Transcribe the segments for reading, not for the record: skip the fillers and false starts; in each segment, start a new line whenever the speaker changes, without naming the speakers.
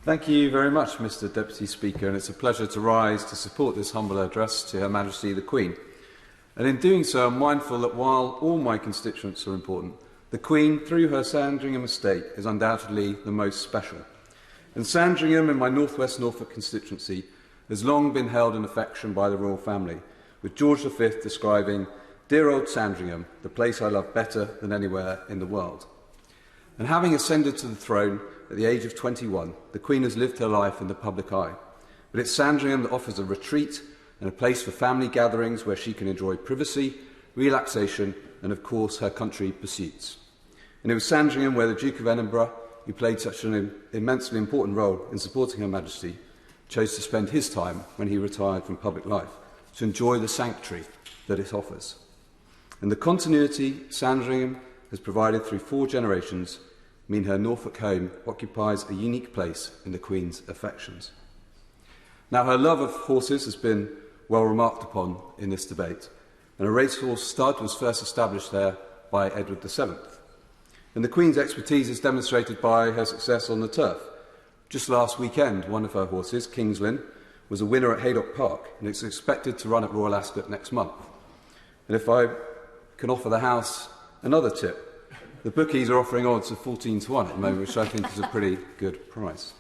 Thank you very much, Mr Deputy Speaker, and it's a pleasure to rise to support this humble address to Her Majesty the Queen. And in doing so, I'm mindful that while all my constituents are important, the Queen, through her Sandringham estate, is undoubtedly the most special. And Sandringham, in my North West Norfolk constituency, has long been held in affection by the royal family, with George V describing "Dear old Sandringham, the place I love better than anywhere in the world." And having ascended to the throne at the age of 21, the Queen has lived her life in the public eye. But it's Sandringham that offers a retreat and a place for family gatherings where she can enjoy privacy, relaxation and, of course, her country pursuits. And it was Sandringham where the Duke of Edinburgh, who played such an immensely important role in supporting Her Majesty, chose to spend his time when he retired from public life, to enjoy the sanctuary that it offers. And the continuity Sandringham has provided through 4 generations mean her Norfolk home occupies a unique place in the Queen's affections. Now, her love of horses has been well remarked upon in this debate, and a racehorse stud was first established there by Edward VII. And the Queen's expertise is demonstrated by her success on the turf. Just last weekend, one of her horses, King's Lynn, was a winner at Haydock Park, and it's expected to run at Royal Ascot next month. And if I can offer the House another tip, the bookies are offering odds of 14 to 1 at the moment, which I think is a pretty good price.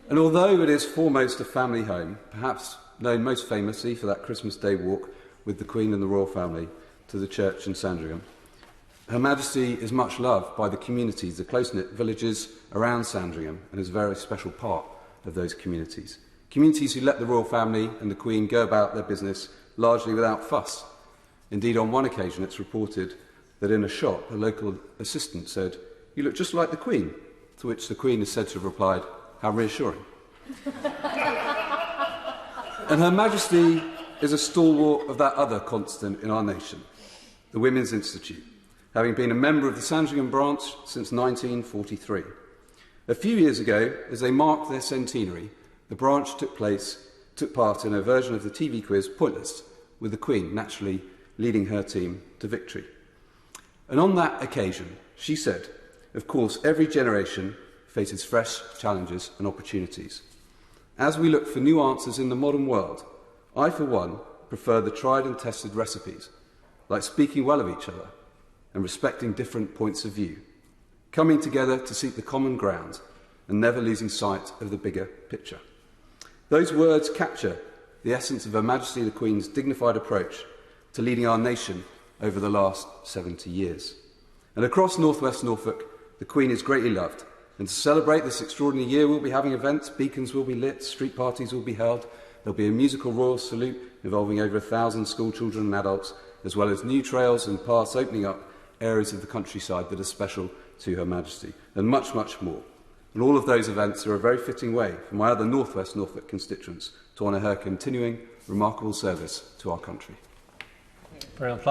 And although it is foremost a family home, perhaps known most famously for that Christmas Day walk with the Queen and the royal family to the church in Sandringham, Her Majesty is much loved by the communities, the close-knit villages around Sandringham, and is a very special part of those communities. Communities who let the royal family and the Queen go about their business largely without fuss. Indeed, on one occasion it's reported that in a shop, a local assistant said, "You look just like the Queen," to which the Queen is said to have replied, "How reassuring." And Her Majesty is a stalwart of that other constant in our nation, the Women's Institute, having been a member of the Sandringham branch since 1943. A few years ago, as they marked their centenary, the branch took part in a version of the TV quiz Pointless, with the Queen naturally leading her team to victory. And on that occasion, she said, "Of course, every generation faces fresh challenges and opportunities. As we look for new answers in the modern world, I, for one, prefer the tried and tested recipes, like speaking well of each other and respecting different points of view, coming together to seek the common ground and never losing sight of the bigger picture." Those words capture the essence of Her Majesty the Queen's dignified approach to leading our nation over the last 70 years. And across North West Norfolk, the Queen is greatly loved. And to celebrate this extraordinary year, we'll be having events, beacons will be lit, street parties will be held, there'll be a musical royal salute involving over 1,000 school children and adults, as well as new trails and paths opening up areas of the countryside that are special to Her Majesty, and much, much more. And all of those events are a very fitting way for my other North West Norfolk constituents to honour her continuing remarkable service to our country.
Brilliant.